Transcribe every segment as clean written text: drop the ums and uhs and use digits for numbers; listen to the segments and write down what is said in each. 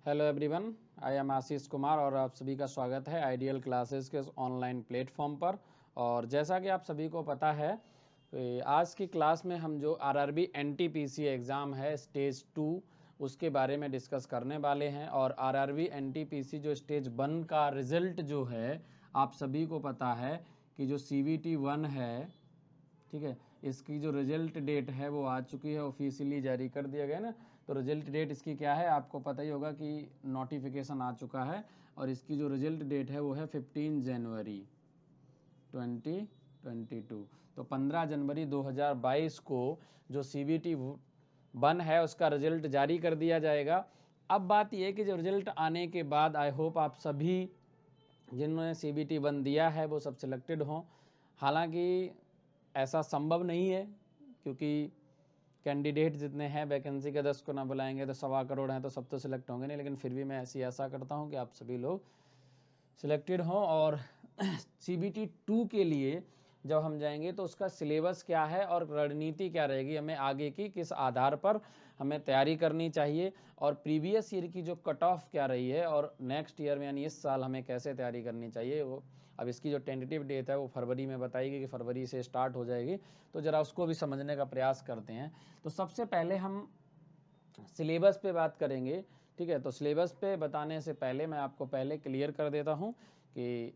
Hello everyone, I am Ashish Kumar और आप सभी का स्वागत है आइडियल क्लासेस के ऑनलाइन प्लेटफॉर्म पर। और जैसा कि आप सभी को पता है, आज की क्लास में हम जो आरआरबी एनटीपीसी एग्ज़ाम है स्टेज 2 उसके बारे में डिस्कस करने वाले हैं। और आरआरबी एनटीपीसी जो स्टेज 1 का रिज़ल्ट जो है, आप सभी को पता है कि जो CBT 1 है, ठीक है, इसकी जो रिजल्ट डेट है वो आ चुकी है, ऑफिशियली जारी कर दिया गया ना। तो रिजल्ट डेट इसकी क्या है, आपको पता ही होगा कि नोटिफिकेशन आ चुका है और इसकी जो रिजल्ट डेट है वो है 15 जनवरी 2022। तो 15 जनवरी 2022 को जो CBT 1 है उसका रिजल्ट जारी कर दिया जाएगा। अब बात यह कि जो रिजल्ट आने के बाद आई होप आप सभी जिन्होंने CBT 1 दिया है वो सब सिलेक्टेड हों। हालांकि ऐसा संभव नहीं है, क्योंकि कैंडिडेट जितने हैं वैकेंसी के 10 को ना बुलाएंगे तो 1.25 करोड़ हैं, तो सब तो सिलेक्ट होंगे नहीं। लेकिन फिर भी मैं ऐसी आशा करता हूं कि आप सभी लोग सिलेक्टेड हों। और CBT 2 के लिए जब हम जाएंगे तो उसका सिलेबस क्या है और रणनीति क्या रहेगी, हमें आगे की किस आधार पर हमें तैयारी करनी चाहिए, और प्रीवियस ईयर की जो कट ऑफ क्या रही है, और नेक्स्ट ईयर में यानी इस साल हमें कैसे तैयारी करनी चाहिए। वो अब इसकी जो टेंटेटिव डेट है वो फरवरी में बताएगी कि फरवरी से स्टार्ट हो जाएगी, तो ज़रा उसको भी समझने का प्रयास करते हैं। तो सबसे पहले हम सिलेबस पे बात करेंगे, ठीक है। तो सिलेबस पे बताने से पहले मैं आपको पहले क्लियर कर देता हूँ कि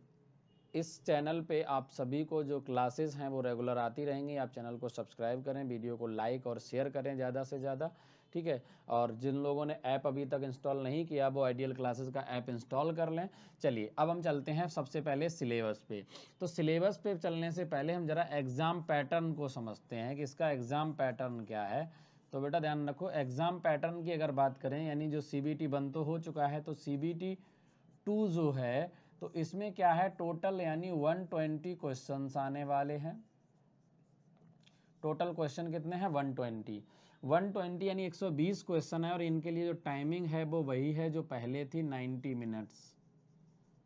इस चैनल पे आप सभी को जो क्लासेस हैं वो रेगुलर आती रहेंगी। आप चैनल को सब्सक्राइब करें, वीडियो को लाइक और शेयर करें ज़्यादा से ज़्यादा, ठीक है। और जिन लोगों ने ऐप अभी तक इंस्टॉल नहीं किया वो आइडियल क्लासेस का ऐप इंस्टॉल कर लें। चलिए अब हम चलते हैं सबसे पहले सिलेबस पे। तो सिलेबस पे चलने से पहले हम ज़रा एग्ज़ाम पैटर्न को समझते हैं कि इसका एग्ज़ाम पैटर्न क्या है। तो बेटा ध्यान रखो, एग्ज़ाम पैटर्न की अगर बात करें, यानी जो CBT 1 तो हो चुका है, तो CBT 2 जो है तो इसमें क्या है, टोटल यानी 120 क्वेश्चंस आने वाले हैं। टोटल क्वेश्चन कितने हैं, 120 यानी 120 क्वेश्चन है। और इनके लिए जो टाइमिंग है वो वही है जो पहले थी, 90 मिनट्स,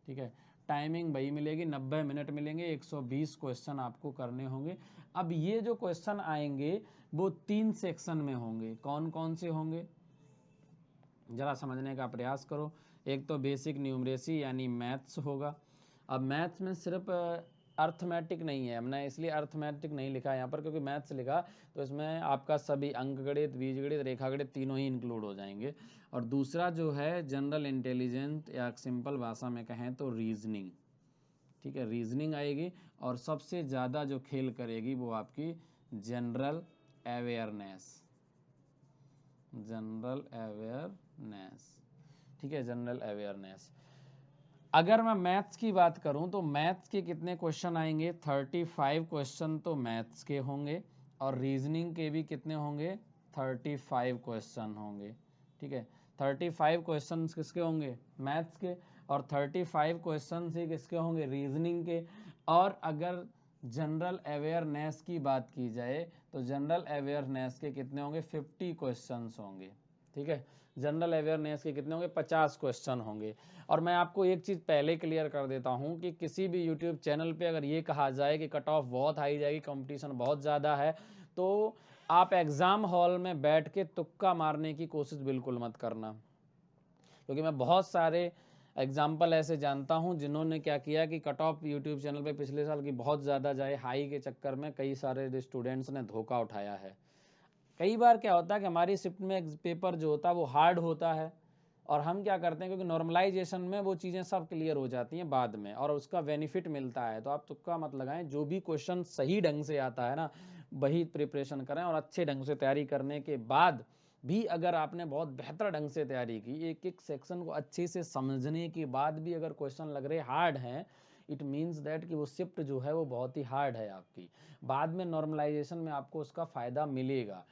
ठीक है। टाइमिंग वही मिलेगी, 90 मिनट मिलेंगे, 120 क्वेश्चन आपको करने होंगे। अब ये जो क्वेश्चन आएंगे वो 3 सेक्शन में होंगे। कौन कौन से होंगे, ज़रा समझने का प्रयास करो। एक तो बेसिक न्यूमरेसी यानी मैथ्स होगा। अब मैथ्स में सिर्फ अर्थमेटिक नहीं है, हमने इसलिए अर्थमेटिक नहीं लिखा यहाँ पर क्योंकि मैथ्स लिखा तो इसमें आपका सभी अंकगणित, बीजगणित, रेखागणित तीनों ही इंक्लूड हो जाएंगे। और दूसरा जो है जनरल इंटेलिजेंस, या सिंपल भाषा में कहें तो रीजनिंग, ठीक है, रीजनिंग आएगी। और सबसे ज़्यादा जो खेल करेगी वो आपकी जनरल अवेयरनेस, ठीक है, जनरल अवेयरनेस। अगर मैं मैथ्स की बात करूं तो मैथ्स के कितने क्वेश्चन आएंगे, 35 क्वेश्चन तो मैथ्स के होंगे। और रीजनिंग के भी कितने होंगे, 35 क्वेश्चन होंगे, ठीक है। 35 क्वेश्चन किसके होंगे, मैथ्स के, और 35 क्वेश्चन ही किसके होंगे, रीजनिंग के। और अगर जनरल अवेयरनेस की बात की जाए तो जनरल अवेयरनेस के कितने होंगे, 50 क्वेश्चंस होंगे, ठीक है। जनरल अवेयरनेस के कितने होंगे, 50 क्वेश्चन होंगे। और मैं आपको एक चीज़ पहले क्लियर कर देता हूं कि किसी भी यूट्यूब चैनल पे अगर ये कहा जाए कि कट ऑफ बहुत हाई जाएगी, कंपटीशन बहुत ज़्यादा है, तो आप एग्ज़ाम हॉल में बैठ के तुक्का मारने की कोशिश बिल्कुल मत करना। क्योंकि मैं बहुत सारे एग्जाम्पल ऐसे जानता हूं जिन्होंने क्या किया कि कट ऑफ यूट्यूब चैनल पे पिछले साल की बहुत ज़्यादा जाए, हाई के चक्कर में कई सारे स्टूडेंट्स ने धोखा उठाया है। कई बार क्या होता है कि हमारी शिफ्ट में पेपर जो होता है वो हार्ड होता है, और हम क्या करते हैं क्योंकि नॉर्मलाइजेशन में वो चीज़ें सब क्लियर हो जाती हैं बाद में और उसका बेनिफिट मिलता है। तो आप तुक्का मत लगाएं, जो भी क्वेश्चन सही ढंग से आता है ना वही प्रिपरेशन करें। और अच्छे ढंग से तैयारी करने के बाद भी अगर आपने बहुत बेहतर ढंग से तैयारी की, एक एक सेक्शन को अच्छे से समझने के बाद भी अगर क्वेश्चन लग रहे हार्ड हैं, इट मीन्स दैट कि वो शिफ्ट जो है वो बहुत ही हार्ड है आपकी। बाद में नॉर्मलाइजेशन में आपको उसका फ़ायदा मिलेगा।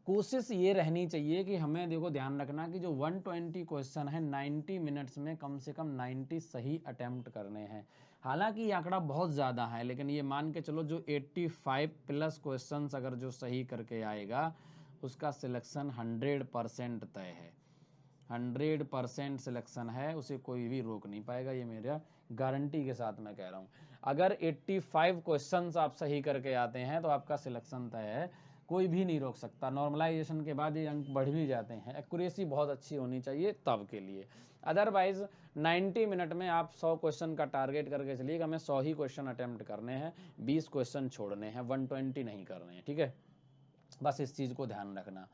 कोशिश ये रहनी चाहिए कि हमें, देखो ध्यान रखना कि जो 120 क्वेश्चन है 90 मिनट्स में कम से कम 90 सही अटेम्प्ट करने हैं। हालांकि ये आंकड़ा बहुत ज़्यादा है, लेकिन ये मान के चलो जो 85 प्लस क्वेश्चंस अगर जो सही करके आएगा उसका सिलेक्शन 100% तय है। 100% सिलेक्शन है, उसे कोई भी रोक नहीं पाएगा, ये मेरा गारंटी के साथ मैं कह रहा हूँ। अगर 85 क्वेश्चंस आप सही करके आते हैं तो आपका सिलेक्शन तय है, कोई भी नहीं रोक सकता। नॉर्मलाइजेशन के बाद ये अंक बढ़ भी जाते हैं। एक्यूरेसी बहुत अच्छी होनी चाहिए तब के लिए, अदरवाइज 90 मिनट में आप 100 क्वेश्चन का टारगेट करके चलिएगा। हमें 100 ही क्वेश्चन अटेम्प्ट करने हैं, 20 क्वेश्चन छोड़ने हैं, 120 नहीं करने हैं, ठीक है। बस इस चीज़ को ध्यान रखना।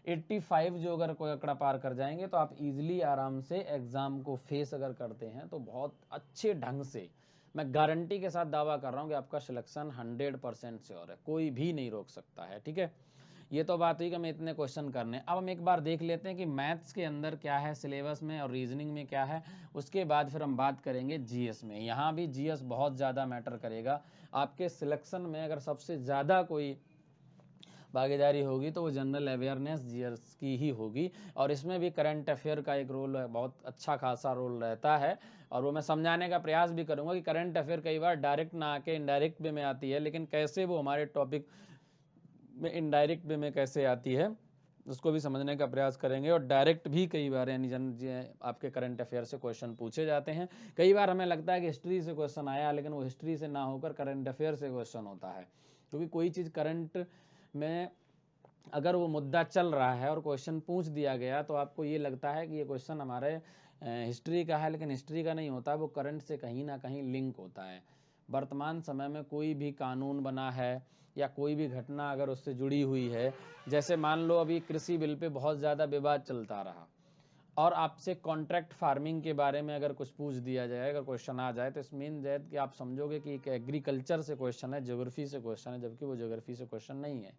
85 जो अगर कोई आंकड़ा पार कर जाएंगे तो आप इजीली आराम से एग्ज़ाम को फेस अगर करते हैं तो बहुत अच्छे ढंग से, मैं गारंटी के साथ दावा कर रहा हूँ कि आपका सिलेक्शन 100% श्योर है, कोई भी नहीं रोक सकता है, ठीक है। ये तो बात हुई कि हमें इतने क्वेश्चन करने। अब हम एक बार देख लेते हैं कि मैथ्स के अंदर क्या है सिलेबस में और रीजनिंग में क्या है, उसके बाद फिर हम बात करेंगे जीएस में। यहाँ भी जीएस बहुत ज़्यादा मैटर करेगा आपके सिलेक्शन में। अगर सबसे ज़्यादा कोई भागीदारी होगी तो वो जनरल अवेयरनेस जीएस की ही होगी, और इसमें भी करंट अफेयर का एक रोल है, बहुत अच्छा खासा रोल रहता है। और वो मैं समझाने का प्रयास भी करूंगा कि करंट अफेयर कई बार डायरेक्ट ना आके इनडायरेक्ट वे में आती है, लेकिन कैसे वो हमारे टॉपिक में इनडायरेक्ट वे में कैसे आती है उसको भी समझने का प्रयास करेंगे। और डायरेक्ट भी कई बार यानी आपके करंट अफेयर से क्वेश्चन पूछे जाते हैं। कई बार हमें लगता है कि हिस्ट्री से क्वेश्चन आया, लेकिन वो हिस्ट्री से ना होकर करंट अफेयर से क्वेश्चन होता है, क्योंकि कोई चीज़ करंट में अगर वो मुद्दा चल रहा है और क्वेश्चन पूछ दिया गया तो आपको ये लगता है कि ये क्वेश्चन हमारे हिस्ट्री का है, लेकिन हिस्ट्री का नहीं होता, वो करंट से कहीं ना कहीं लिंक होता है। वर्तमान समय में कोई भी कानून बना है या कोई भी घटना अगर उससे जुड़ी हुई है, जैसे मान लो अभी कृषि बिल पे बहुत ज़्यादा विवाद चलता रहा और आपसे कॉन्ट्रैक्ट फार्मिंग के बारे में अगर कुछ पूछ दिया जाए, अगर क्वेश्चन आ जाए, तो इस मीन दैट कि आप समझोगे कि एक एग्रीकल्चर से क्वेश्चन है, ज्योग्राफी से क्वेश्चन है, जबकि वो ज्योग्राफी से क्वेश्चन नहीं है,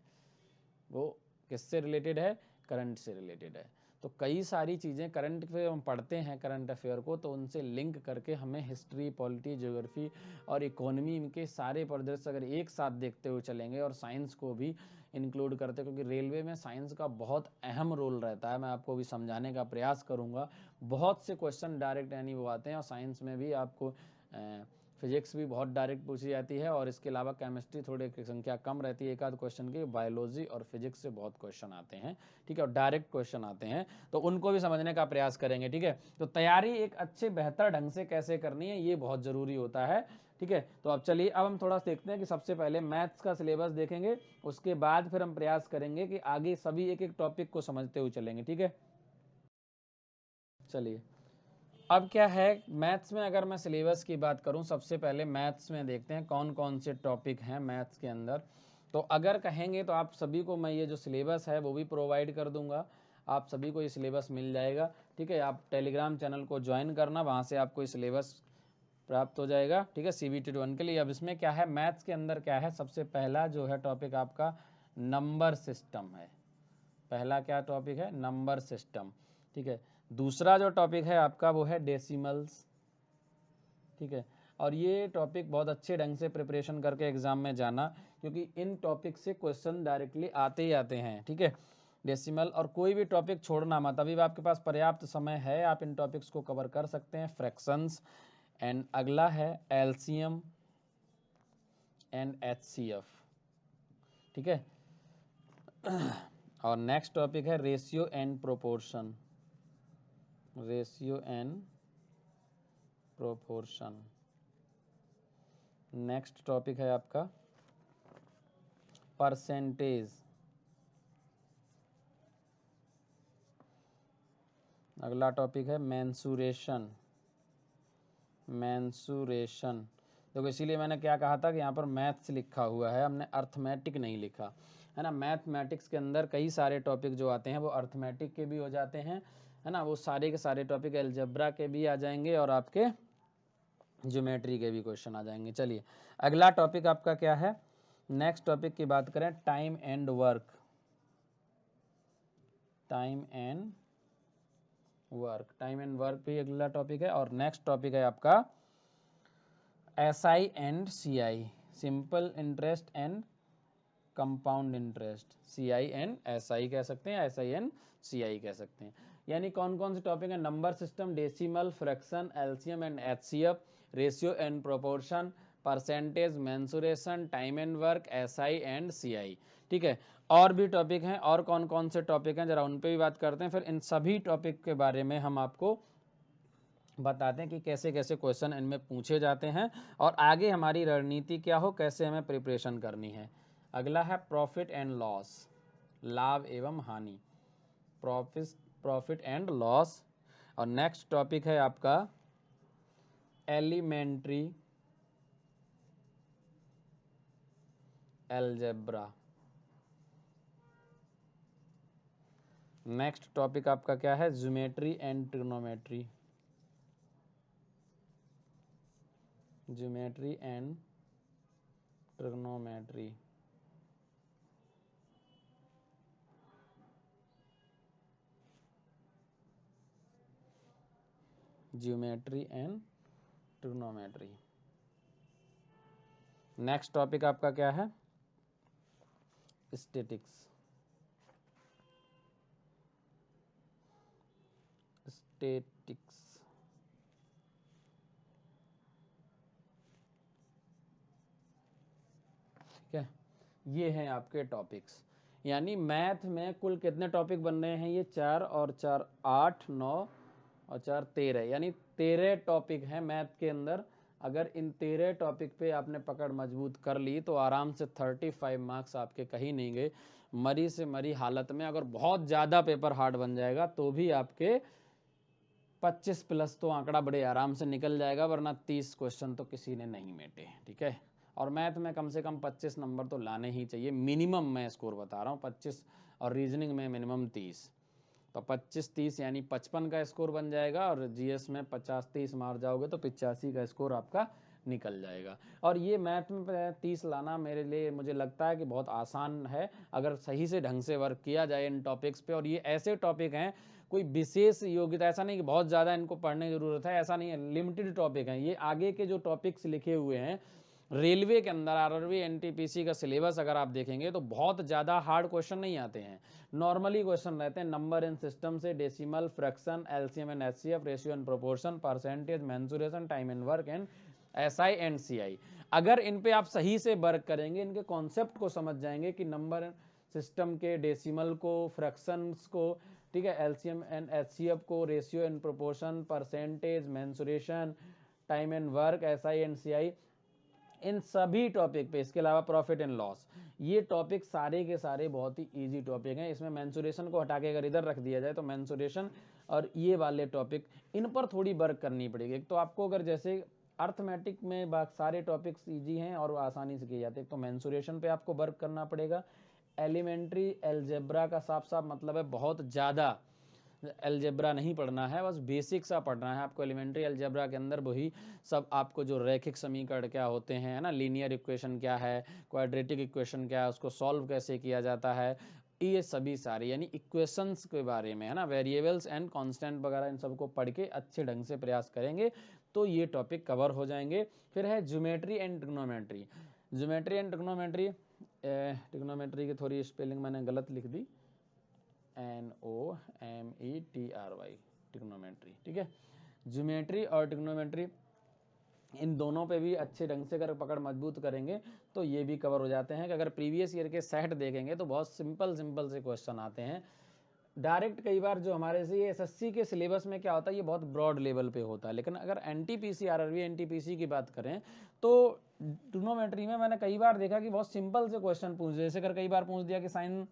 वो किससे रिलेटेड है, करंट से रिलेटेड है। तो कई सारी चीज़ें करंट पे हम पढ़ते हैं करंट अफेयर को, तो उनसे लिंक करके हमें हिस्ट्री, पॉलिटी, ज्योग्राफी और इकोनॉमी के सारे परिदृश्य अगर एक साथ देखते हुए चलेंगे और साइंस को भी इंक्लूड करते, क्योंकि रेलवे में साइंस का बहुत अहम रोल रहता है, मैं आपको भी समझाने का प्रयास करूँगा। बहुत से क्वेश्चन डायरेक्ट यानी वो आते हैं, और साइंस में भी आपको फिजिक्स भी बहुत डायरेक्ट पूछी जाती है, और इसके अलावा केमिस्ट्री थोड़ी संख्या कम रहती है एक आध क्वेश्चन की। बायोलॉजी और फिजिक्स से बहुत क्वेश्चन आते हैं, ठीक है, और डायरेक्ट क्वेश्चन आते हैं, तो उनको भी समझने का प्रयास करेंगे, ठीक है। तो तैयारी एक अच्छे बेहतर ढंग से कैसे करनी है ये बहुत ज़रूरी होता है, ठीक है। तो अब चलिए, अब हम थोड़ा देखते हैं कि सबसे पहले मैथ्स का सिलेबस देखेंगे, उसके बाद फिर हम प्रयास करेंगे कि आगे सभी एक एक टॉपिक को समझते हुए चलेंगे, ठीक है। चलिए, अब क्या है मैथ्स में, अगर मैं सिलेबस की बात करूं, सबसे पहले मैथ्स में देखते हैं कौन कौन से टॉपिक हैं मैथ्स के अंदर। तो अगर कहेंगे तो आप सभी को मैं ये जो सिलेबस है वो भी प्रोवाइड कर दूंगा, आप सभी को ये सिलेबस मिल जाएगा, ठीक है। आप टेलीग्राम चैनल को ज्वाइन करना, वहाँ से आपको ये सिलेबस प्राप्त हो जाएगा, ठीक है, CBT 1 के लिए। अब इसमें क्या है, मैथ्स के अंदर क्या है, सबसे पहला जो है टॉपिक आपका नंबर सिस्टम है। पहला क्या टॉपिक है, नंबर सिस्टम, ठीक है। दूसरा जो टॉपिक है आपका वो है डेसिमल्स, ठीक है। और ये टॉपिक बहुत अच्छे ढंग से प्रिपरेशन करके एग्जाम में जाना, क्योंकि इन टॉपिक से क्वेश्चन डायरेक्टली आते ही आते हैं, ठीक है। डेसिमल और कोई भी टॉपिक छोड़ना मत, अभी आपके पास पर्याप्त समय है, आप इन टॉपिक्स को कवर कर सकते हैं। फ्रैक्शंस एंड अगला है एलसीएम एंड एचसीएफ, ठीक है। और नेक्स्ट टॉपिक है ratio and proportion, ratio and proportion. Next topic है आपका परसेंटेज, अगला टॉपिक है मेंसुरेशन, मेंसुरेशन। देखो इसीलिए मैंने क्या कहा था कि यहाँ पर मैथ्स लिखा हुआ है, हमने अर्थमेटिक नहीं लिखा है ना। मैथमेटिक्स के अंदर कई सारे टॉपिक जो आते हैं वो अर्थमेटिक के भी हो जाते हैं, है ना, वो सारे के सारे टॉपिक अलजेब्रा के भी आ जाएंगे और आपके ज्योमेट्री के भी क्वेश्चन आ जाएंगे। चलिए, अगला टॉपिक आपका क्या है, नेक्स्ट टॉपिक की बात करें, time and work, time and work, time and work भी अगला टॉपिक है। और नेक्स्ट टॉपिक है आपका SI and CI, simple interest and compound interest, CI and SI कह सकते हैं, SI एंड CI कह सकते हैं। यानी कौन कौन से टॉपिक है, number system, decimal, fraction, LCM and HCF, ratio and proportion, percentage, mensuration, time and work, SI and CI, ठीक है। और भी टॉपिक हैं, और कौन कौन से टॉपिक हैं जरा उन पे भी बात करते हैं, फिर इन सभी टॉपिक के बारे में हम आपको बताते हैं कि कैसे कैसे क्वेश्चन इनमें पूछे जाते हैं और आगे हमारी रणनीति क्या हो, कैसे हमें प्रिपरेशन करनी है। अगला है प्रॉफिट एंड लॉस, लाभ एवं हानि, प्रॉफिट एंड लॉस। और नेक्स्ट टॉपिक है आपका एलिमेंट्री अलजेब्रा। नेक्स्ट टॉपिक आपका क्या है, geometry and trigonometry, geometry and trigonometry. Geometry and trigonometry. Next topic आपका क्या है, स्टैटिक्स, स्टैटिक्स। ठीक है, ये हैं आपके टॉपिक्स। यानी मैथ में कुल कितने टॉपिक बन रहे हैं, ये 4 और 4 8 9 और 4 13, यानी 13 टॉपिक हैं मैथ के अंदर। अगर इन 13 टॉपिक पे आपने पकड़ मजबूत कर ली तो आराम से 35 मार्क्स आपके कहीं नहीं गए। मरी से मरी हालत में अगर बहुत ज़्यादा पेपर हार्ड बन जाएगा तो भी आपके 25 प्लस तो आंकड़ा बड़े आराम से निकल जाएगा, वरना 30 क्वेश्चन तो किसी ने नहीं मेटे। ठीक है, और मैथ में कम से कम 25 नंबर तो लाने ही चाहिए मिनिमम, मैं स्कोर बता रहा हूँ 25, और रीजनिंग में मिनिमम 30। तो 25-30 यानी 55 का स्कोर बन जाएगा, और जीएस में 50-30 मार जाओगे तो 85 का स्कोर आपका निकल जाएगा। और ये मैथ में 30 लाना मेरे लिए मुझे लगता है कि बहुत आसान है, अगर सही से ढंग से वर्क किया जाए इन टॉपिक्स पे। और ये ऐसे टॉपिक हैं, कोई विशेष योग्यता ऐसा नहीं कि बहुत ज़्यादा इनको पढ़ने की ज़रूरत है, ऐसा नहीं है, लिमिटेड टॉपिक हैं ये। आगे के जो टॉपिक्स लिखे हुए हैं रेलवे के अंदर, आरआरबी एनटीपीसी का सिलेबस अगर आप देखेंगे तो बहुत ज़्यादा हार्ड क्वेश्चन नहीं आते हैं, नॉर्मली क्वेश्चन रहते हैं। नंबर इन सिस्टम से, decimal, fraction, LCM and HCF, ratio and proportion, percentage, mensuration, time and work and SI and CI. अगर इन पे आप सही से वर्क करेंगे, इनके कॉन्सेप्ट को समझ जाएंगे कि नंबर सिस्टम के, डेसिमल को, फ्रैक्शंस को, ठीक है, एलसीएम एंड एचसीएफ को, ratio and proportion, percentage, mensuration, time and work, SI and CI, इन सभी टॉपिक पे, इसके अलावा प्रॉफिट एंड लॉस, ये टॉपिक सारे के सारे बहुत ही इजी टॉपिक हैं। इसमें मेंसुरेशन को हटा के अगर इधर रख दिया जाए तो मेंसुरेशन और ये वाले टॉपिक, इन पर थोड़ी वर्क करनी पड़ेगी। तो आपको अगर जैसे अर्थमेटिक में सारे टॉपिक्स इजी हैं और आसानी से किए जाते हैं, तो मेंसुरेशन पे आपको वर्क करना पड़ेगा। एलिमेंट्री अलजेब्रा का साफ साफ मतलब है बहुत ज़्यादा अलजेब्रा नहीं पढ़ना है, बस बेसिक सा पढ़ना है आपको। एलिमेंट्री अलजेब्रा के अंदर वही सब आपको, जो रैखिक समीकरण क्या होते हैं, है ना, लीनियर इक्वेशन क्या है, क्वाड्रेटिक इक्वेशन क्या है, उसको सॉल्व कैसे किया जाता है, ये सभी सारे यानी इक्वेशंस के बारे में, है ना, वेरिएबल्स एंड कांस्टेंट वगैरह, इन सबको पढ़ के अच्छे ढंग से प्रयास करेंगे तो ये टॉपिक कवर हो जाएंगे। फिर है geometry and trigonometry. Geometry and trigonometry, trigonometry की थोड़ी स्पेलिंग मैंने गलत लिख दी, NOMETRY, ट्रिग्नोमेट्री। ठीक है, ज्योमेट्री और ट्रिग्नोमेट्री, इन दोनों पे भी अच्छे ढंग से अगर पकड़ मजबूत करेंगे तो ये भी कवर हो जाते हैं। कि अगर प्रीवियस ईयर के सेट देखेंगे तो बहुत सिंपल सिंपल से क्वेश्चन आते हैं डायरेक्ट। कई बार जो हमारे से एसएससी के सिलेबस में क्या होता है, ये बहुत ब्रॉड लेवल पे होता है, लेकिन अगर एनटीपीसी, आरआरबी एनटीपीसी की बात करें तो ट्रिग्नोमेट्री में मैंने कई बार देखा कि बहुत सिंपल से क्वेश्चन पूछ, जैसे अगर कई बार पूछ दिया कि साइन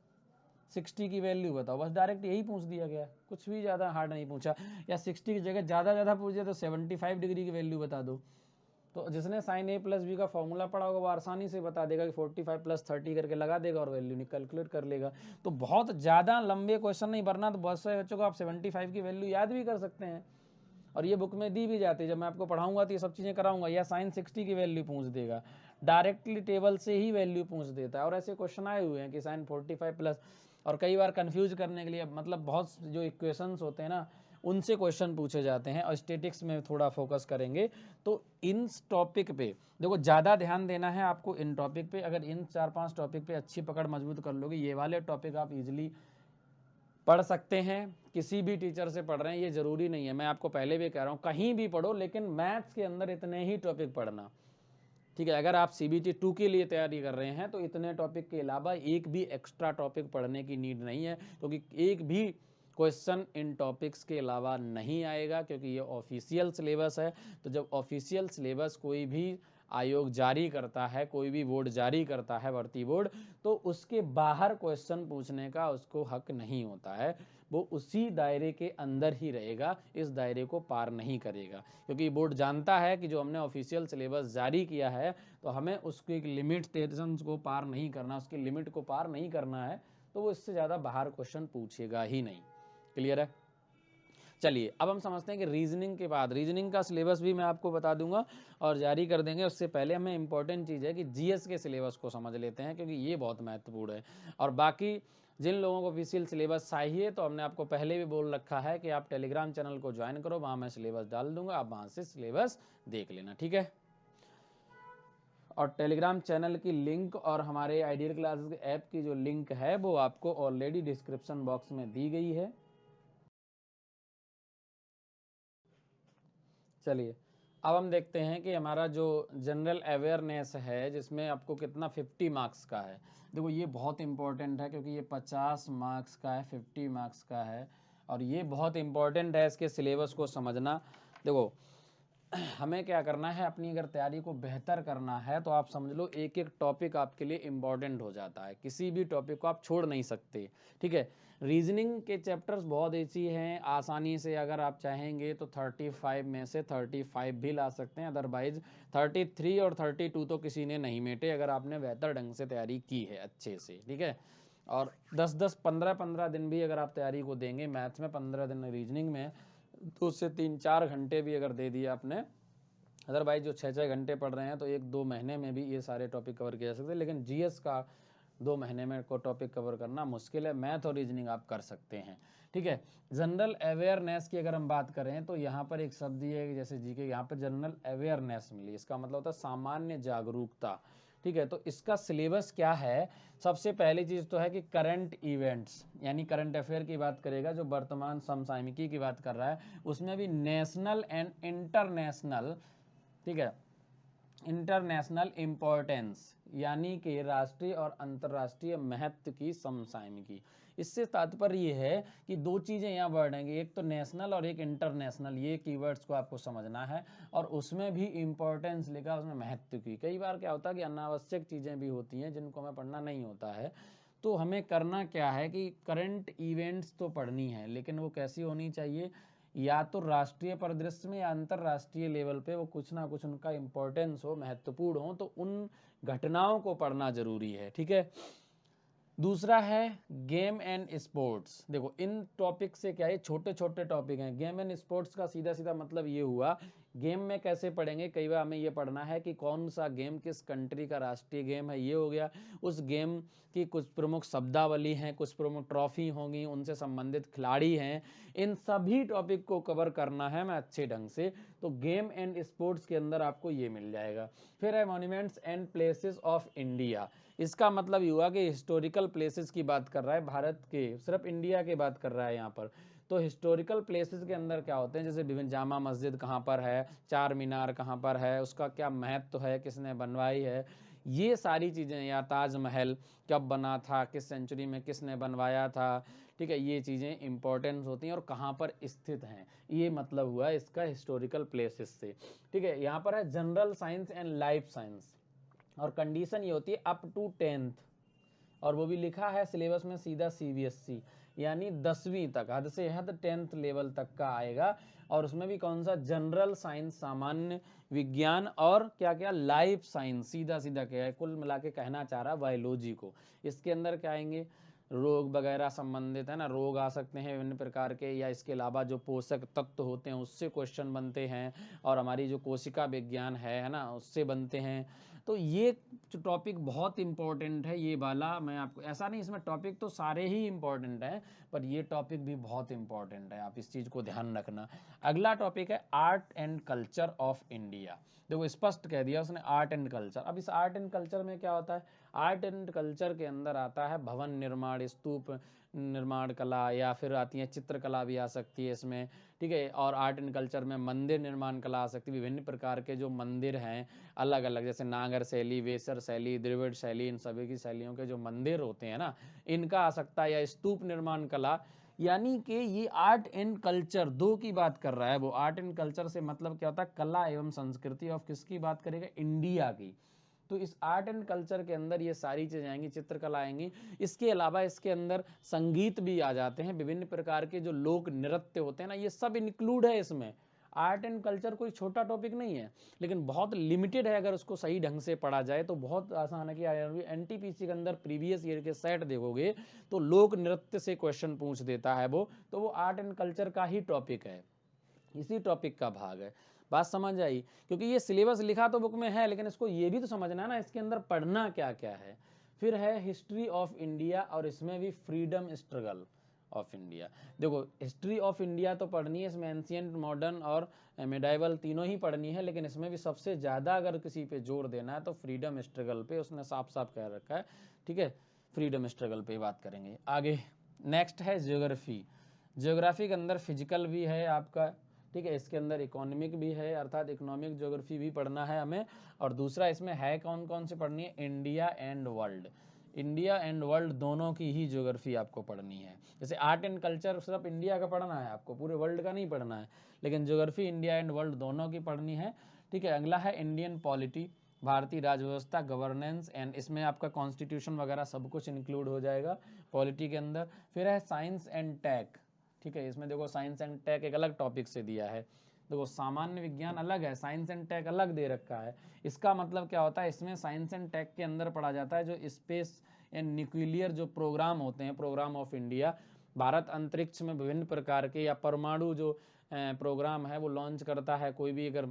60 की वैल्यू बताओ, बस डायरेक्ट यही पूछ दिया गया, कुछ भी ज़्यादा हार्ड नहीं पूछा। या 60 की जगह ज़्यादा पूछ दिया तो 75 डिग्री की वैल्यू बता दो, तो जिसने साइन ए प्लस बी का फॉर्मूला पढ़ा होगा वो आसानी से बता देगा कि 45 प्लस 30 करके लगा देगा और वैल्यू कैलकुलेट कर लेगा। तो बहुत ज़्यादा लंबे क्वेश्चन नहीं भरना, तो बहुत सारे बच्चों को आप 75 की वैल्यू याद भी कर सकते हैं, और ये बुक में दी भी जाती है। जब मैं आपको पढ़ाऊंगा तो ये सब चीज़ें कराऊंगा। या साइन 60 की वैल्यू पूछ देगा, डायरेक्टली टेबल से ही वैल्यू पूछ देता है, और ऐसे क्वेश्चन आए हुए हैं कि साइन 45 प्लस, और कई बार कंफ्यूज करने के लिए, मतलब बहुत जो इक्वेशंस होते हैं ना, उनसे क्वेश्चन पूछे जाते हैं। और स्टैटिक्स में थोड़ा फोकस करेंगे तो इन टॉपिक पे देखो ज़्यादा ध्यान देना है आपको। इन टॉपिक पे अगर इन 4-5 टॉपिक पे अच्छी पकड़ मजबूत कर लोगे, ये वाले टॉपिक आप इजीली पढ़ सकते हैं। किसी भी टीचर से पढ़ रहे हैं ये ज़रूरी नहीं है, मैं आपको पहले भी कह रहा हूँ कहीं भी पढ़ो, लेकिन मैथ्स के अंदर इतने ही टॉपिक पढ़ना। ठीक है, अगर आप CBT 2 के लिए तैयारी कर रहे हैं तो इतने टॉपिक के अलावा एक भी एक्स्ट्रा टॉपिक पढ़ने की नीड नहीं है, क्योंकि एक भी क्वेश्चन इन टॉपिक्स के अलावा नहीं आएगा, क्योंकि ये ऑफिशियल सिलेबस है। तो जब ऑफिशियल सिलेबस कोई भी आयोग जारी करता है, कोई भी बोर्ड जारी करता है भर्ती बोर्ड, तो उसके बाहर क्वेश्चन पूछने का उसको हक नहीं होता है। वो उसी दायरे के अंदर ही रहेगा, इस दायरे को पार नहीं करेगा, क्योंकि बोर्ड जानता है कि जो हमने ऑफिशियल सिलेबस जारी किया है तो हमें उसके लिमिटेशंस को पार नहीं करना, उसकी लिमिट को पार नहीं करना है, तो वो इससे ज़्यादा बाहर क्वेश्चन पूछेगा ही नहीं। क्लियर है? चलिए अब हम समझते हैं कि रीजनिंग के बाद, रीजनिंग का सिलेबस भी मैं आपको बता दूंगा और जारी कर देंगे। उससे पहले हमें इंपॉर्टेंट चीज़ है कि जीएस के सिलेबस को समझ लेते हैं, क्योंकि ये बहुत महत्वपूर्ण है। और बाकी जिन लोगों को ऑफिशियल सिलेबस चाहिए, तो हमने आपको पहले भी बोल रखा है कि आप टेलीग्राम चैनल को ज्वाइन करो, वहाँ मैं सिलेबस डाल दूंगा, आप वहाँ से सिलेबस देख लेना, ठीक है। और टेलीग्राम चैनल की लिंक और हमारे आइडियल क्लासेस ऐप की जो लिंक है वो आपको ऑलरेडी डिस्क्रिप्शन बॉक्स में दी गई है। चलिए अब हम देखते हैं कि हमारा जो जनरल अवेयरनेस है, जिसमें आपको कितना 50 मार्क्स का है। देखो ये बहुत इंपॉर्टेंट है, क्योंकि ये 50 मार्क्स का है, 50 मार्क्स का है, और ये बहुत इंपॉर्टेंट है इसके सिलेबस को समझना। देखो हमें क्या करना है, अपनी अगर तैयारी को बेहतर करना है तो आप समझ लो एक एक टॉपिक आपके लिए इम्पॉर्टेंट हो जाता है, किसी भी टॉपिक को आप छोड़ नहीं सकते, ठीक है। रीजनिंग के चैप्टर्स बहुत ऐसी हैं, आसानी से अगर आप चाहेंगे तो 35 में से 35 भी ला सकते हैं, अदरवाइज 33 और 32 तो किसी ने नहीं मेटे, अगर आपने बेहतर ढंग से तैयारी की है अच्छे से, ठीक है। और 10-10, 15-15 दिन भी अगर आप तैयारी को देंगे, मैथ्स में 15 दिन, रीजनिंग में तो उससे 3-4 घंटे भी अगर दे दिए आपने, अदरवाइज जो 6-6 घंटे पढ़ रहे हैं तो 1-2 महीने में भी ये सारे टॉपिक कवर किए जा सकते हैं। लेकिन जीएस का 2 महीने में को टॉपिक कवर करना मुश्किल है, मैथ और रीजनिंग आप कर सकते हैं, ठीक है। जनरल अवेयरनेस की अगर हम बात करें तो यहाँ पर एक शब्द ये है, जैसे जी के यहाँ पर जनरल अवेयरनेस मिली, इसका मतलब होता है सामान्य जागरूकता, ठीक है। तो इसका सिलेबस क्या है, सबसे पहली चीज़ तो है कि करंट इवेंट्स, यानी करंट अफेयर की बात करेगा, जो वर्तमान समसामयिकी की बात कर रहा है, उसमें भी नेशनल एंड इंटरनेशनल, ठीक है, इंटरनेशनल इम्पोर्टेंस, यानी कि राष्ट्रीय और अंतर्राष्ट्रीय महत्व की समसामयिकी। इससे तात्पर्य ये है कि दो चीज़ें यहाँ वर्ड हैं, एक तो नेशनल और एक इंटरनेशनल, ये कीवर्ड्स को आपको समझना है, और उसमें भी इम्पोर्टेंस लिखा, उसमें महत्व की। कई बार क्या होता है कि अनावश्यक चीज़ें भी होती हैं जिनको हमें पढ़ना नहीं होता है, तो हमें करना क्या है कि करंट इवेंट्स तो पढ़नी है, लेकिन वो कैसी होनी चाहिए, या तो राष्ट्रीय परिदृश्य में या अंतर्राष्ट्रीय लेवल पे वो कुछ ना कुछ उनका इम्पोर्टेंस हो, महत्वपूर्ण हो, तो उन घटनाओं को पढ़ना जरूरी है, ठीक है। दूसरा है गेम एंड स्पोर्ट्स। देखो इन टॉपिक से क्या है, छोटे छोटे टॉपिक हैं। गेम एंड स्पोर्ट्स का सीधा सीधा मतलब ये हुआ, गेम में कैसे पढ़ेंगे, कई बार हमें ये पढ़ना है कि कौन सा गेम किस कंट्री का राष्ट्रीय गेम है, ये हो गया। उस गेम की कुछ प्रमुख शब्दावली हैं, कुछ प्रमुख ट्रॉफी होंगी, उनसे संबंधित खिलाड़ी हैं, इन सभी टॉपिक को कवर करना है मैं अच्छे ढंग से, तो गेम एंड स्पोर्ट्स के अंदर आपको ये मिल जाएगा। फिर है monuments and places of India. इसका मतलब ये हुआ कि हिस्टोरिकल प्लेसेस की बात कर रहा है, भारत के, सिर्फ इंडिया की बात कर रहा है यहाँ पर। तो हिस्टोरिकल प्लेसेस के अंदर क्या होते हैं, जैसे विभिन्न जामा मस्जिद कहाँ पर है, चार मीनार कहाँ पर है, उसका क्या महत्व है, किसने बनवाई है, ये सारी चीज़ें, या ताजमहल कब बना था, किस सेंचुरी में किसने बनवाया था, ठीक है, ये चीज़ें इंपॉर्टेंट होती हैं और कहाँ पर स्थित हैं, ये मतलब हुआ इसका हिस्टोरिकल प्लेसेस से, ठीक है। यहाँ पर है general science and life science, और कंडीशन ये होती है अप टू 10th, और वो भी लिखा है सिलेबस में सीधा सीबीएसई, यानी 10वीं तक, हद से हद 10th लेवल तक का आएगा। और उसमें भी कौन सा, जनरल साइंस, सामान्य विज्ञान, और क्या क्या, लाइफ साइंस, सीधा सीधा क्या है, कुल मिला के कहना चाह रहा बायोलॉजी को। इसके अंदर क्या आएंगे, रोग वगैरह संबंधित, है ना, रोग आ सकते हैं विभिन्न प्रकार के, या इसके अलावा जो पोषक तत्व होते हैं उससे क्वेश्चन बनते हैं, और हमारी जो कोशिका विज्ञान है ना, उससे बनते हैं। तो ये टॉपिक बहुत इंपॉर्टेंट है, ये वाला मैं आपको, ऐसा नहीं इसमें टॉपिक तो सारे ही इंपॉर्टेंट हैं, पर ये टॉपिक भी बहुत इंपॉर्टेंट है, आप इस चीज़ को ध्यान रखना। अगला टॉपिक है art and culture of India. देखो स्पष्ट कह दिया उसने, आर्ट एंड कल्चर। अब इस आर्ट एंड कल्चर में क्या होता है, आर्ट एंड कल्चर के अंदर आता है भवन निर्माण, स्तूप निर्माण कला, या फिर आती है चित्रकला भी आ सकती है इसमें, ठीक है। और आर्ट एंड कल्चर में मंदिर निर्माण कला आ सकती है, विभिन्न प्रकार के जो मंदिर हैं अलग अलग, जैसे नागर शैली, वेसर शैली, द्रविड़ शैली, इन सभी की शैलियों के जो मंदिर होते हैं ना, इनका आ सकता है, या स्तूप निर्माण कला, यानी कि ये आर्ट एंड कल्चर दो की बात कर रहा है वो। आर्ट एंड कल्चर से मतलब क्या होता है, कला एवं संस्कृति ऑफ किसकी बात करेगा, इंडिया की। तो इस आर्ट एंड कल्चर के अंदर ये सारी चीजें आएंगी, चित्रकला आएंगी। इसके अलावा इसके अंदर संगीत भी आ जाते हैं, विभिन्न प्रकार के जो लोक नृत्य होते हैं ना, ये सब इंक्लूड है इसमें। आर्ट एंड कल्चर कोई छोटा टॉपिक नहीं है, लेकिन बहुत लिमिटेड है। अगर उसको सही ढंग से पढ़ा जाए तो बहुत आसान है। कि एनटीपीसी के अंदर प्रीवियस ईयर के सेट देखोगे तो लोक नृत्य से क्वेश्चन पूछ देता है वो, तो वो आर्ट एंड कल्चर का ही टॉपिक है, इसी टॉपिक का भाग है। बात समझ आई? क्योंकि ये सिलेबस लिखा तो बुक में है, लेकिन इसको ये भी तो समझना है ना इसके अंदर पढ़ना क्या क्या है। फिर है हिस्ट्री ऑफ इंडिया, और इसमें भी फ्रीडम स्ट्रगल ऑफ इंडिया। देखो हिस्ट्री ऑफ इंडिया तो पढ़नी है, इसमें एंशियंट, मॉडर्न और मिडाइवल तीनों ही पढ़नी है, लेकिन इसमें भी सबसे ज़्यादा अगर किसी पे जोर देना है तो फ्रीडम स्ट्रगल पे, उसने साफ साफ कह रखा है। ठीक है, फ्रीडम स्ट्रगल पे बात करेंगे आगे। नेक्स्ट है ज्योग्राफी। ज्योग्राफी के अंदर फिजिकल भी है आपका, ठीक है, इसके अंदर इकोनॉमिक भी है, अर्थात इकोनॉमिक ज्योग्राफी भी पढ़ना है हमें। और दूसरा इसमें है कौन कौन सी पढ़नी है, India and world. India and world दोनों की ही ज्योग्राफी आपको पढ़नी है। जैसे आर्ट एंड कल्चर सिर्फ इंडिया का पढ़ना है आपको, पूरे वर्ल्ड का नहीं पढ़ना है, लेकिन ज्योग्राफी इंडिया एंड वर्ल्ड दोनों की पढ़नी है। ठीक है, अगला है इंडियन पॉलिटी, भारतीय राजव्यवस्था, गवर्नेंस, एंड इसमें आपका कॉन्स्टिट्यूशन वगैरह सब कुछ इंक्लूड हो जाएगा पॉलिटी के अंदर। फिर है साइंस एंड टेक। ठीक है, इसमें देखो साइंस एंड टेक एक अलग टॉपिक से दिया है। देखो सामान्य विज्ञान अलग है, साइंस एंड टेक अलग दे रखा है। इसका मतलब क्या होता है, इसमें साइंस एंड टेक के अंदर पढ़ा जाता है जो स्पेस एंड न्यूक्लियर जो प्रोग्राम होते हैं, प्रोग्राम ऑफ इंडिया। भारत अंतरिक्ष में विभिन्न प्रकार के, या परमाणु जो प्रोग्राम है वो लॉन्च करता है, कोई भी अगर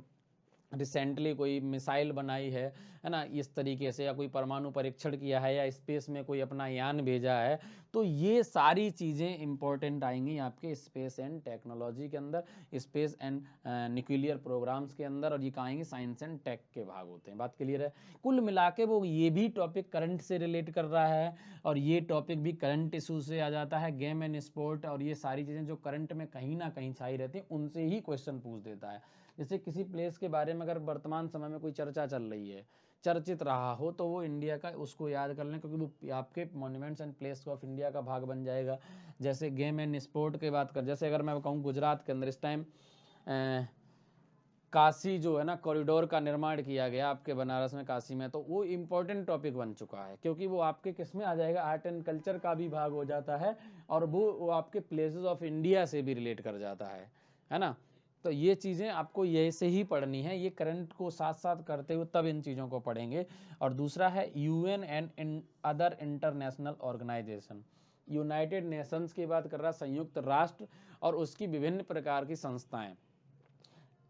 रिसेंटली कोई मिसाइल बनाई है ना, इस तरीके से, या कोई परमाणु परीक्षण किया है, या स्पेस में कोई अपना यान भेजा है, तो ये सारी चीज़ें इंपॉर्टेंट आएंगी आपके स्पेस एंड टेक्नोलॉजी के अंदर, स्पेस एंड न्यूक्लियर प्रोग्राम्स के अंदर, और ये कहाँ आएंगे, साइंस एंड टेक के भाग होते हैं। बात क्लियर है? कुल मिला के वो ये भी टॉपिक करंट से रिलेट कर रहा है, और ये टॉपिक भी करंट इशू से आ जाता है, गेम एंड स्पोर्ट, और ये सारी चीज़ें जो करंट में कहीं ना कहीं छाई रहती हैं उनसे ही क्वेश्चन पूछ देता है। जैसे किसी प्लेस के बारे में अगर वर्तमान समय में कोई चर्चा चल रही है, चर्चित रहा हो, तो वो इंडिया का, उसको याद कर लें, क्योंकि वो आपके monuments and place of India का भाग बन जाएगा। जैसे गेम एंड स्पोर्ट की बात कर, जैसे अगर मैं कहूँ गुजरात के अंदर इस टाइम काशी जो है ना, कॉरिडोर का निर्माण किया गया आपके बनारस में, काशी में, तो वो इम्पोर्टेंट टॉपिक बन चुका है, क्योंकि वो आपके किस में आ जाएगा, आर्ट एंड कल्चर का भी भाग हो जाता है, और वो आपके प्लेसेस ऑफ इंडिया से भी रिलेट कर जाता है ना। तो ये चीज़ें आपको ये से ही पढ़नी है, ये करंट को साथ साथ करते हुए तब इन चीज़ों को पढ़ेंगे। और दूसरा है UN and other international organisation. United Nations की बात कर रहा है, संयुक्त राष्ट्र और उसकी विभिन्न प्रकार की संस्थाएं।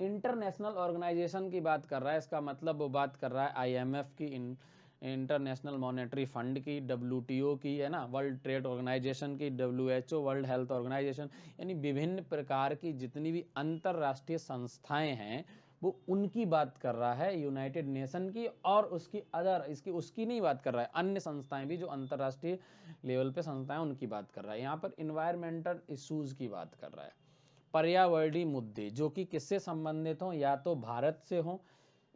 इंटरनेशनल ऑर्गेनाइजेशन की बात कर रहा है, इसका मतलब वो बात कर रहा है आईएमएफ की, इंटरनेशनल मॉनेटरी फंड की, डब्ल्यूटीओ की, है ना, वर्ल्ड ट्रेड ऑर्गेनाइजेशन की, डब्ल्यूएचओ, वर्ल्ड हेल्थ ऑर्गेनाइजेशन, यानी विभिन्न प्रकार की जितनी भी अंतर्राष्ट्रीय संस्थाएं हैं वो उनकी बात कर रहा है, यूनाइटेड नेशन की, और उसकी अदर, इसकी उसकी नहीं बात कर रहा है, अन्य संस्थाएं भी जो अंतर्राष्ट्रीय लेवल पे संस्थाएं उनकी बात कर रहा है। यहाँ पर इन्वायरमेंटल इश्यूज की बात कर रहा है, पर्यावरणीय मुद्दे जो कि किससे संबंधित हों, या तो भारत से हों,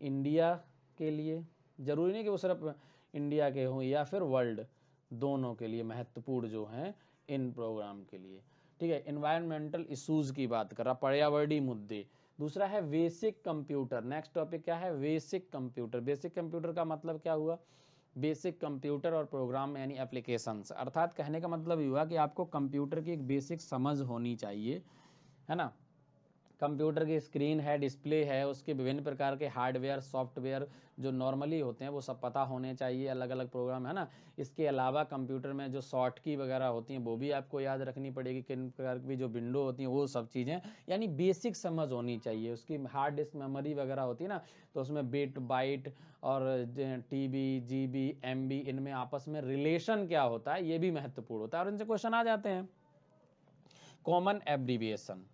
इंडिया के लिए, जरूरी नहीं कि वो सिर्फ इंडिया के हों, या फिर वर्ल्ड, दोनों के लिए महत्वपूर्ण जो हैं इन प्रोग्राम के लिए। ठीक है, इन्वायरमेंटल इश्यूज की बात कर रहा, पर्यावरणीय मुद्दे। दूसरा है बेसिक कंप्यूटर। नेक्स्ट टॉपिक क्या है, बेसिक कंप्यूटर। बेसिक कंप्यूटर का मतलब क्या हुआ, बेसिक कंप्यूटर और प्रोग्राम यानी एप्लीकेशंस, अर्थात कहने का मतलब ये हुआ कि आपको कंप्यूटर की एक बेसिक समझ होनी चाहिए, है ना। कंप्यूटर की स्क्रीन है, डिस्प्ले है, उसके विभिन्न प्रकार के हार्डवेयर, सॉफ्टवेयर जो नॉर्मली होते हैं वो सब पता होने चाहिए, अलग अलग प्रोग्राम, है ना। इसके अलावा कंप्यूटर में जो शॉर्ट की वगैरह होती हैं वो भी आपको याद रखनी पड़ेगी, किन प्रकार की जो विंडो होती हैं वो सब चीज़ें, यानी बेसिक समझ होनी चाहिए। उसकी हार्ड डिस्क मेमोरी वगैरह होती है ना, तो उसमें बिट, बाइट और टीबी, जीबी, एमबी, इनमें आपस में रिलेशन क्या होता है ये भी महत्वपूर्ण होता है, और इनसे क्वेश्चन आ जाते हैं। कॉमन एब्रीविएशन,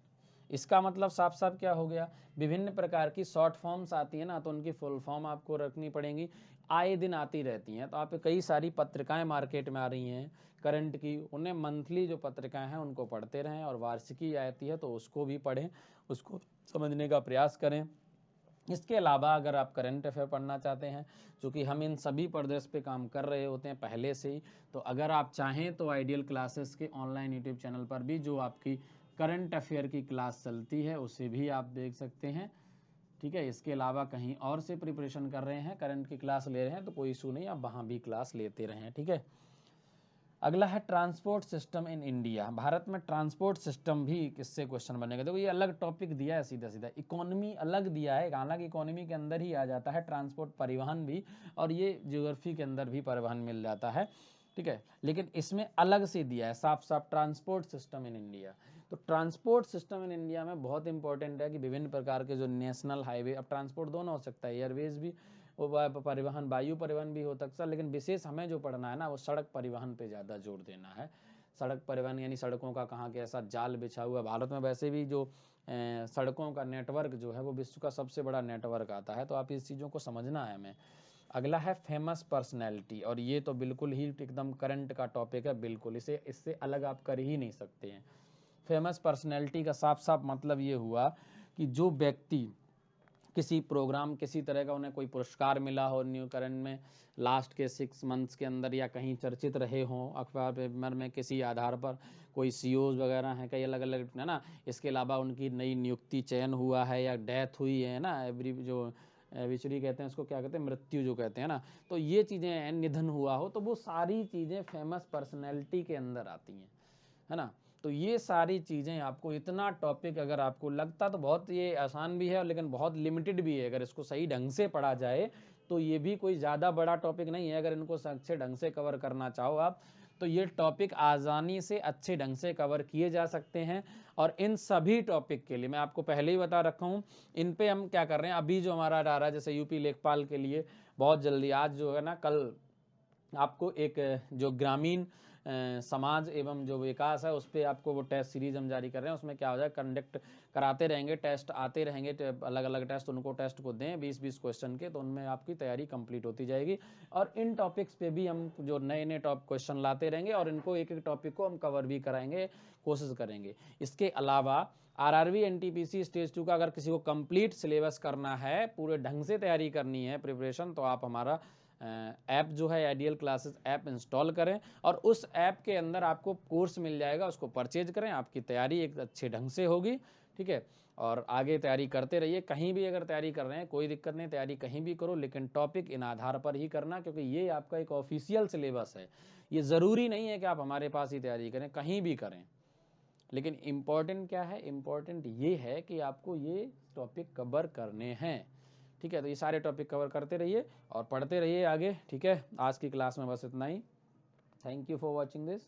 इसका मतलब साफ साफ क्या हो गया, विभिन्न प्रकार की शॉर्ट फॉर्म्स आती है ना, तो उनकी फुल फॉर्म आपको रखनी पड़ेंगी, आए दिन आती रहती हैं। तो आप कई सारी पत्रिकाएं मार्केट में आ रही हैं करंट की, उन्हें मंथली जो पत्रिकाएं हैं उनको पढ़ते रहें, और वार्षिकी आती है तो उसको भी पढ़ें, उसको समझने का प्रयास करें। इसके अलावा अगर आप करंट अफेयर पढ़ना चाहते हैं, चूँकि हम इन सभी प्रदेश पे काम कर रहे होते हैं पहले से ही, तो अगर आप चाहें तो आइडियल क्लासेस के ऑनलाइन यूट्यूब चैनल पर भी जो आपकी करंट अफेयर की क्लास चलती है उसे भी आप देख सकते हैं। ठीक है, इसके अलावा कहीं और से प्रिपरेशन कर रहे हैं, करंट की क्लास ले रहे हैं तो कोई इशू नहीं, आप वहाँ भी क्लास लेते रहें। ठीक है, अगला है transport system in India. Bharat में ट्रांसपोर्ट सिस्टम भी किससे क्वेश्चन बनेगा। देखो ये अलग टॉपिक दिया है, सीधा सीधा इकोनॉमी अलग दिया है, हालांकि इकोनॉमी के अंदर ही आ जाता है ट्रांसपोर्ट, परिवहन भी, और ये ज्योग्राफी के अंदर भी परिवहन मिल जाता है। ठीक है, लेकिन इसमें अलग से दिया है साफ साफ ट्रांसपोर्ट सिस्टम इन इंडिया। तो ट्रांसपोर्ट सिस्टम इन इंडिया में बहुत इंपॉर्टेंट है कि विभिन्न प्रकार के जो नेशनल हाईवे, अब ट्रांसपोर्ट दोनों हो सकता है, एयरवेज भी, वो परिवहन, वायु परिवहन भी हो सकता है, लेकिन विशेष हमें जो पढ़ना है ना वो सड़क परिवहन पे ज़्यादा जोर देना है। सड़क परिवहन यानी सड़कों का कहाँ कैसा जाल बिछा हुआ। भारत में वैसे भी जो सड़कों का नेटवर्क जो है वो विश्व का सबसे बड़ा नेटवर्क आता है, तो आप इस चीज़ों को समझना है हमें। अगला है फेमस पर्सनैलिटी, और ये तो बिल्कुल ही एकदम करंट का टॉपिक है, बिल्कुल इससे अलग आप कर ही नहीं सकते हैं। फेमस पर्सनैलिटी का साफ साफ मतलब ये हुआ कि जो व्यक्ति किसी प्रोग्राम, किसी तरह का उन्हें कोई पुरस्कार मिला हो न्यू करंट में लास्ट के 6 मंथ्स के अंदर, या कहीं चर्चित रहे हों अखबार पेपर में किसी आधार पर, कोई सीओज वगैरह हैं कई अलग अलग, है ना। इसके अलावा उनकी नई नियुक्ति चयन हुआ है या डेथ हुई है ना, एवरी जो विचुरी कहते हैं उसको, क्या कहते हैं, मृत्यु जो कहते हैं ना, तो ये चीज़ें, निधन हुआ हो, तो वो सारी चीज़ें फेमस पर्सनैलिटी के अंदर आती हैं, है ना। तो ये सारी चीज़ें आपको, इतना टॉपिक अगर आपको लगता तो बहुत ये आसान भी है लेकिन बहुत लिमिटेड भी है, अगर इसको सही ढंग से पढ़ा जाए तो ये भी कोई ज़्यादा बड़ा टॉपिक नहीं है। अगर इनको अच्छे ढंग से कवर करना चाहो आप तो ये टॉपिक आसानी से अच्छे ढंग से कवर किए जा सकते हैं। और इन सभी टॉपिक के लिए मैं आपको पहले ही बता रखा हूँ, इन पे हम क्या कर रहे हैं, अभी जो हमारा आ रहा है जैसे यूपी लेखपाल के लिए बहुत जल्दी, आज जो है ना, कल आपको एक जो ग्रामीण समाज एवं जो विकास है उस पर आपको वो टेस्ट सीरीज हम जारी कर रहे हैं। उसमें क्या हो जाए, कंडक्ट कराते रहेंगे, टेस्ट आते रहेंगे, अलग अलग टेस्ट, उनको टेस्ट को दें 20-20 क्वेश्चन के, तो उनमें आपकी तैयारी कंप्लीट होती जाएगी। और इन टॉपिक्स पे भी हम जो नए नए टॉप क्वेश्चन लाते रहेंगे और इनको एक एक टॉपिक को हम कवर भी कराएंगे, कोशिश करेंगे। इसके अलावा आरआरबी एनटीपीसी स्टेज 2 का अगर किसी को कंप्लीट सिलेबस करना है, पूरे ढंग से तैयारी करनी है, प्रिपरेशन, तो आप हमारा ऐप जो है आइडियल क्लासेस ऐप इंस्टॉल करें और उस ऐप के अंदर आपको कोर्स मिल जाएगा, उसको परचेज करें, आपकी तैयारी एक अच्छे ढंग से होगी। ठीक है, और आगे तैयारी करते रहिए। कहीं भी अगर तैयारी कर रहे हैं कोई दिक्कत नहीं, तैयारी कहीं भी करो, लेकिन टॉपिक इन आधार पर ही करना, क्योंकि ये आपका एक ऑफिशियल सिलेबस है। ये ज़रूरी नहीं है कि आप हमारे पास ही तैयारी करें, कहीं भी करें, लेकिन इम्पॉर्टेंट क्या है, इम्पॉर्टेंट ये है कि आपको ये टॉपिक कवर करने हैं। ठीक है, तो ये सारे टॉपिक कवर करते रहिए और पढ़ते रहिए आगे। ठीक है, आज की क्लास में बस इतना ही। Thank you for watching this.